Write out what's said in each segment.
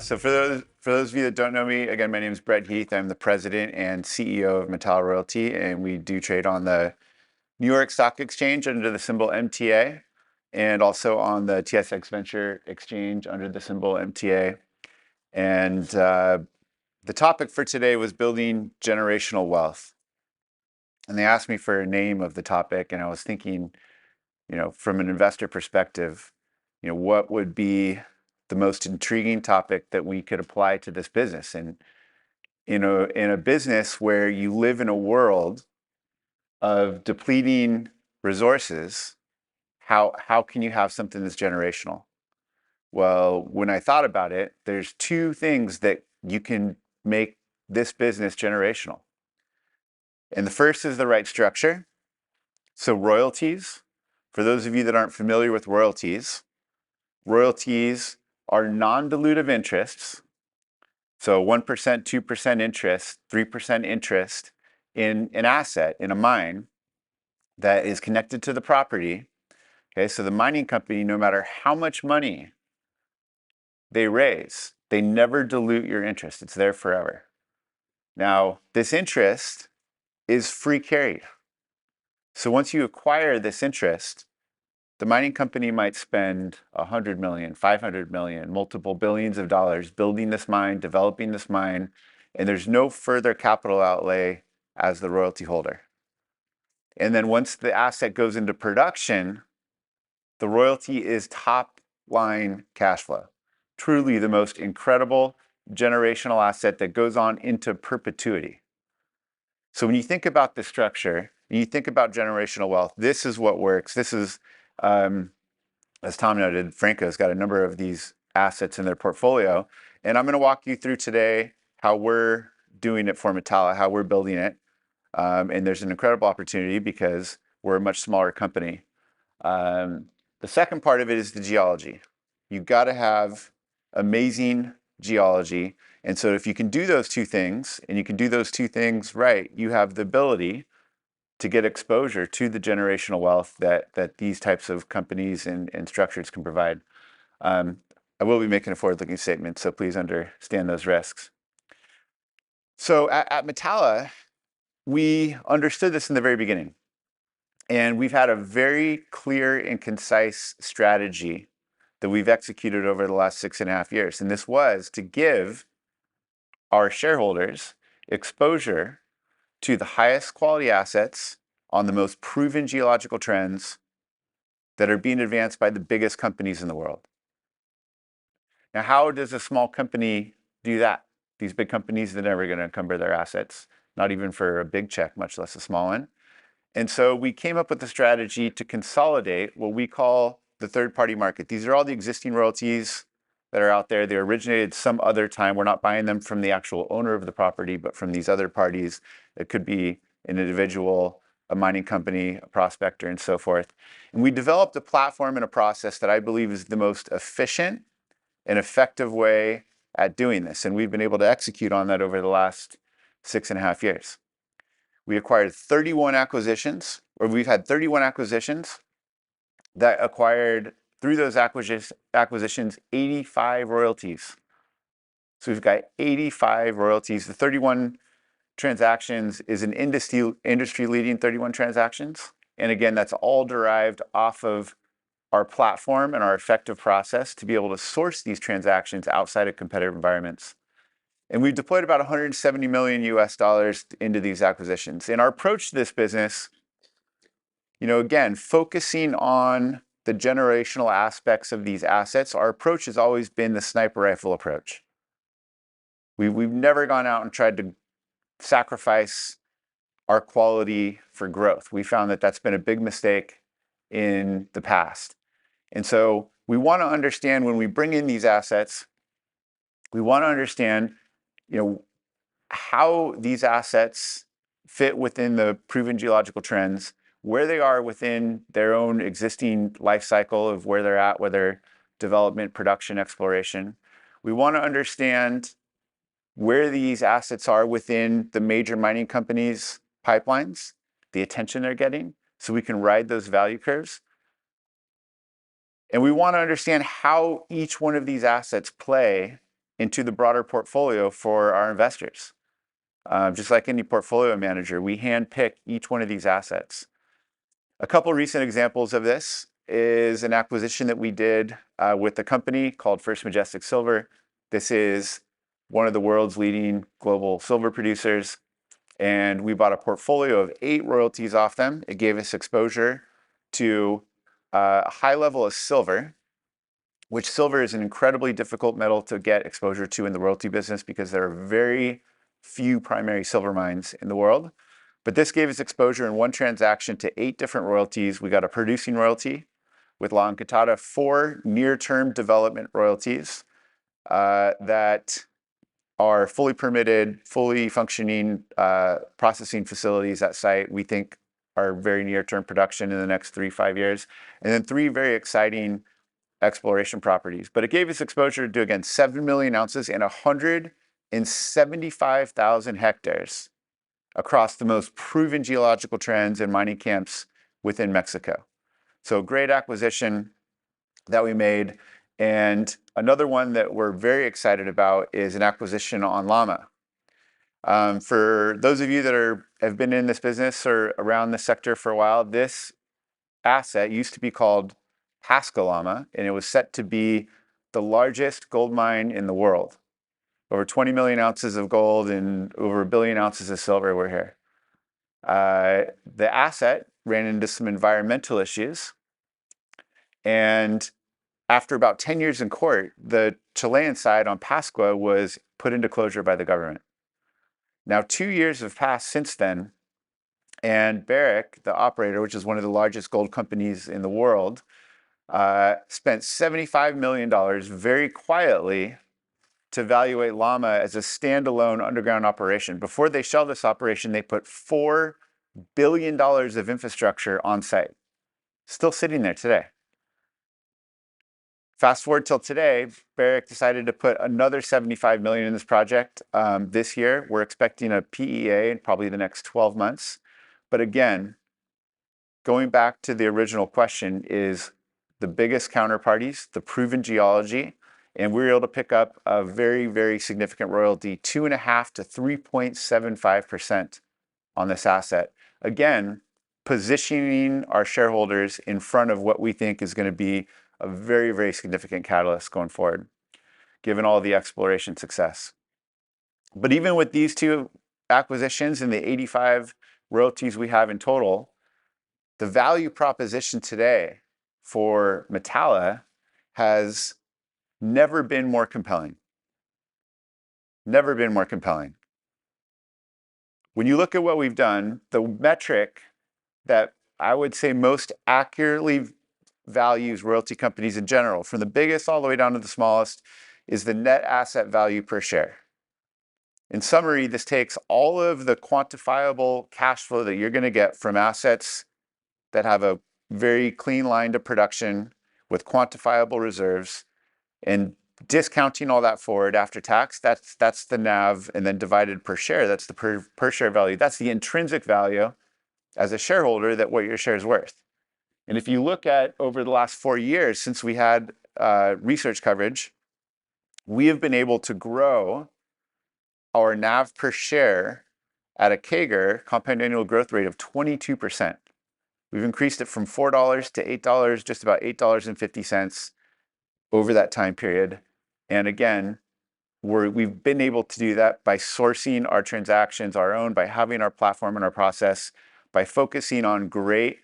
So for those of you that don't know me, again, my name is Brett Heath. I'm the president and CEO of Metalla Royalty, and we do trade on the New York Stock Exchange under the symbol MTA, and also on the TSX Venture Exchange under the symbol MTA. And the topic for today was building generational wealth. And they asked me for a name of the topic, and I was thinking, from an investor perspective, what would be the most intriguing topic that we could apply to this business? And in a business where you live in a world of depleting resources, how can you have something that's generational? Well, when I thought about it, there's two things that you can make this business generational. And the first is the right structure. So royalties, for those of you that aren't familiar with royalties are non-dilutive interests. So 1%, 2% interest, 3% interest in an asset, in a mine that is connected to the property. Okay, so the mining company, no matter how much money they raise, they never dilute your interest. It's there forever. Now, this interest is free carry. So once you acquire this interest, the mining company might spend 100 million, 500 million, multiple billions of dollars building this mine, developing this mine, and there's no further capital outlay as the royalty holder. And then once the asset goes into production, the royalty is top line cash flow. Truly the most incredible generational asset that goes on into perpetuity. So when you think about the structure, and you think about generational wealth, this is what works. This is, as Tom noted, Franco's got a number of these assets in their portfolio. And I'm going to walk you through today how we're doing it for Metalla, how we're building it. And there's an incredible opportunity because we're a much smaller company. The second part of it is the geology. You've got to have amazing geology. And so if you can do those two things, and you can do those two things right, you have the ability to get exposure to the generational wealth that these types of companies and structures can provide. I will be making a forward-looking statement, so please understand those risks. So at Metalla, we understood this in the very beginning. And we've had a very clear and concise strategy that we've executed over the last 6.5 years. And this was to give our shareholders exposure to the highest quality assets on the most proven geological trends that are being advanced by the biggest companies in the world. Now, how does a small company do that? These big companies, they're never going to encumber their assets, not even for a big check, much less a small one. And so we came up with a strategy to consolidate what we call the third-party market. These are all the existing royalties that are out there. They originated some other time. We're not buying them from the actual owner of the property, but from these other parties. It could be an individual, a mining company, a prospector, and so forth. And we developed a platform and a process that I believe is the most efficient and effective way at doing this. And we've been able to execute on that over the last 6.5 years. We acquired 31 acquisitions, or we've had 31 acquisitions that acquired, through those acquisitions, 85 royalties. So we've got 85 royalties. The 31 transactions is an industry-leading 31 transactions. And again, that's all derived off of our platform and our effective process to be able to source these transactions outside of competitive environments. And we've deployed about $170 million into these acquisitions. And our approach to this business, again, focusing on the generational aspects of these assets, our approach has always been the sniper rifle approach. We've never gone out and tried to sacrifice our quality for growth. We found that that's been a big mistake in the past. And so we want to understand when we bring in these assets, we want to understand how these assets fit within the proven geological trends, where they are within their own existing life cycle of where they're at, whether development, production, exploration. We want to understand where these assets are within the major mining companies' pipelines, the attention they're getting, so we can ride those value curves. And we want to understand how each one of these assets play into the broader portfolio for our investors. Just like any portfolio manager, we handpick each one of these assets. A couple recent examples of this is an acquisition that we did with a company called First Majestic Silver. This is one of the world's leading global silver producers, and we bought a portfolio of 8 royalties off them. It gave us exposure to a high level of silver, which silver is an incredibly difficult metal to get exposure to in the royalty business because there are very few primary silver mines in the world. But this gave us exposure in one transaction to 8 different royalties. We got a producing royalty with La Encantada, 4 near-term development royalties that are fully permitted, fully functioning processing facilities at site. We think are very near-term production in the next 3-5 years. And then 3 very exciting exploration properties. But it gave us exposure to, again, 7 million ounces and 175,000 hectares across the most proven geological trends and mining camps within Mexico. So great acquisition that we made. And another one that we're very excited about is an acquisition on LAMA. For those of you that have been in this business or around the sector for a while, this asset used to be called LAMA, and it was set to be the largest gold mine in the world. Over 20 million ounces of gold and over 1 billion ounces of silver were here. The asset ran into some environmental issues, and after about 10 years in court, the Chilean side on Pascua was put into closure by the government. Now, 2 years have passed since then, and Barrick, the operator, which is one of the largest gold companies in the world, spent $75 million very quietly to evaluate LAMA as a standalone underground operation. Before they shelved this operation, they put $4 billion of infrastructure on site, still sitting there today. Fast forward till today, Barrick decided to put another $75 million in this project this year. We're expecting a PEA in probably the next 12 months. But again, going back to the original question, is the biggest counterparties, the proven geology, and we were able to pick up a very, very significant royalty, 2.5 to 3.75% on this asset. Again, positioning our shareholders in front of what we think is going to be a very, very significant catalyst going forward, given all the exploration success. But even with these 2 acquisitions and the 85 royalties we have in total, the value proposition today for Metalla has never been more compelling. Never been more compelling. When you look at what we've done, the metric that I would say most accurately values royalty companies in general, from the biggest all the way down to the smallest, is the net asset value per share. In summary, this takes all of the quantifiable cash flow that you're going to get from assets that have a very clean line to production with quantifiable reserves, and discounting all that forward after tax. That's the NAV, and then divided per share. That's the per share value. That's the intrinsic value as a shareholder that what your share is worth. And if you look at over the last 4 years since we had research coverage, we have been able to grow our NAV per share at a CAGR, compound annual growth rate, of 22%. We've increased it from $4 to $8, just about $8.50 over that time period. And again, we've been able to do that by sourcing our transactions our own, by having our platform and our process, by focusing on great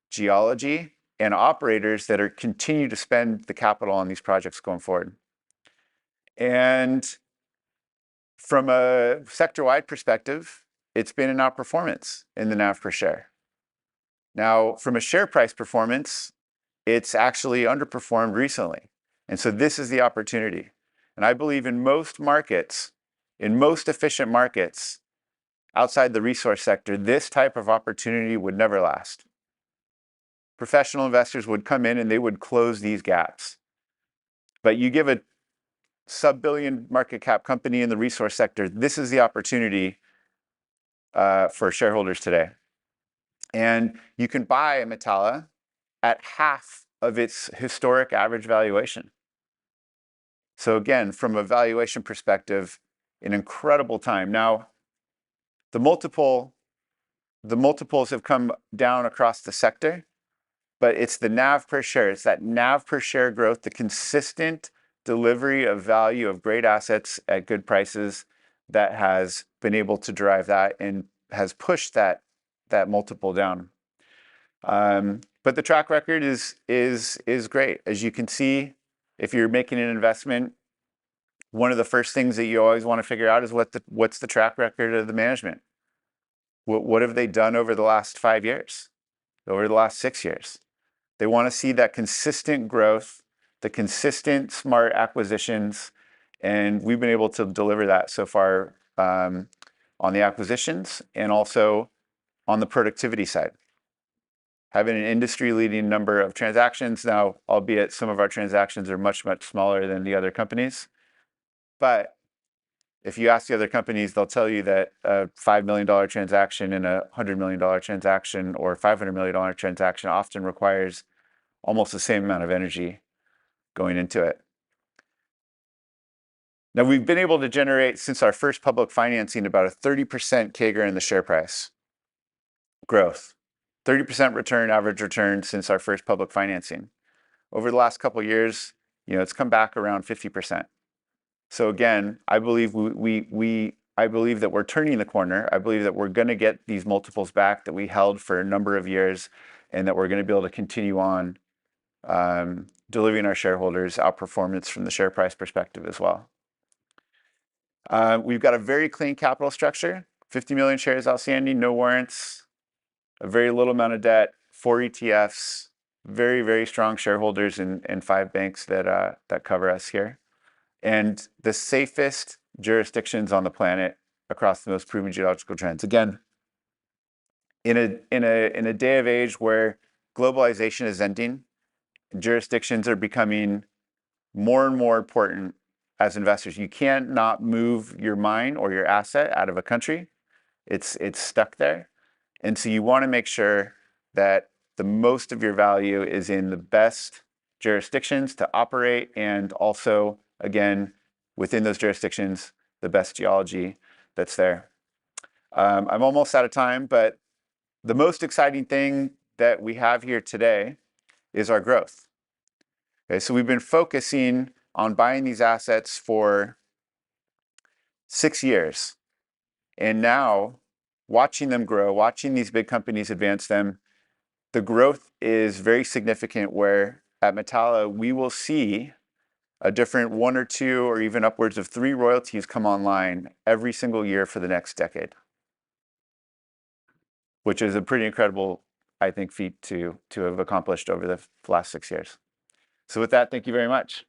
geology and operators that are continue to spend the capital on these projects going forward. And from a sector-wide perspective, it's been an outperformance in the NAV per share. Now, from a share price performance, it's actually underperformed recently. And so this is the opportunity. And I believe in most markets, in most efficient markets outside the resource sector, this type of opportunity would never last. Professional investors would come in and they would close these gaps. But you give a sub-billion market cap company in the resource sector, this is the opportunity for shareholders today. And you can buy a Metalla at half of its historic average valuation. So again, from a valuation perspective, an incredible time. Now, the multiples have come down across the sector, but it's the NAV per share. It's that NAV per share growth, the consistent delivery of value of great assets at good prices that has been able to drive that and has pushed that multiple down. But the track record is great. As you can see, if you're making an investment, one of the first things that you always want to figure out is what's the track record of the management. What have they done over the last 5 years, over the last 6 years? They want to see that consistent growth, the consistent smart acquisitions, and we've been able to deliver that so far on the acquisitions and also on the productivity side. Having an industry-leading number of transactions now, albeit some of our transactions are much, much smaller than the other companies. But if you ask the other companies, they'll tell you that a $5 million transaction and a $100 million transaction or $500 million transaction often requires almost the same amount of energy going into it. Now, we've been able to generate, since our first public financing, about a 30% CAGR in the share price growth. 30% average return since our first public financing. Over the last couple of years, it's come back around 50%. So again, I believe I believe that we're turning the corner. I believe that we're going to get these multiples back that we held for a number of years, and that we're going to be able to continue on delivering our shareholders outperformance from the share price perspective as well. We've got a very clean capital structure, 50 million shares outstanding, no warrants, a very little amount of debt, 4 ETFs, very, very strong shareholders and 5 banks that cover us here. And the safest jurisdictions on the planet across the most proven geological trends. Again, in a day of age where globalization is ending, jurisdictions are becoming more and more important as investors. You can't not move your mine or your asset out of a country. It's stuck there. And so you want to make sure that the most of your value is in the best jurisdictions to operate, and also, again, within those jurisdictions, the best geology that's there. I'm almost out of time, but the most exciting thing that we have here today is our growth. Okay, so we've been focusing on buying these assets for 6 years. And now, watching them grow, watching these big companies advance them, the growth is very significant, where at Metalla, we will see a different 1 or 2 or even upwards of 3 royalties come online every single year for the next decade, which is a pretty incredible, I think, feat to have accomplished over the last 6 years. So with that, thank you very much.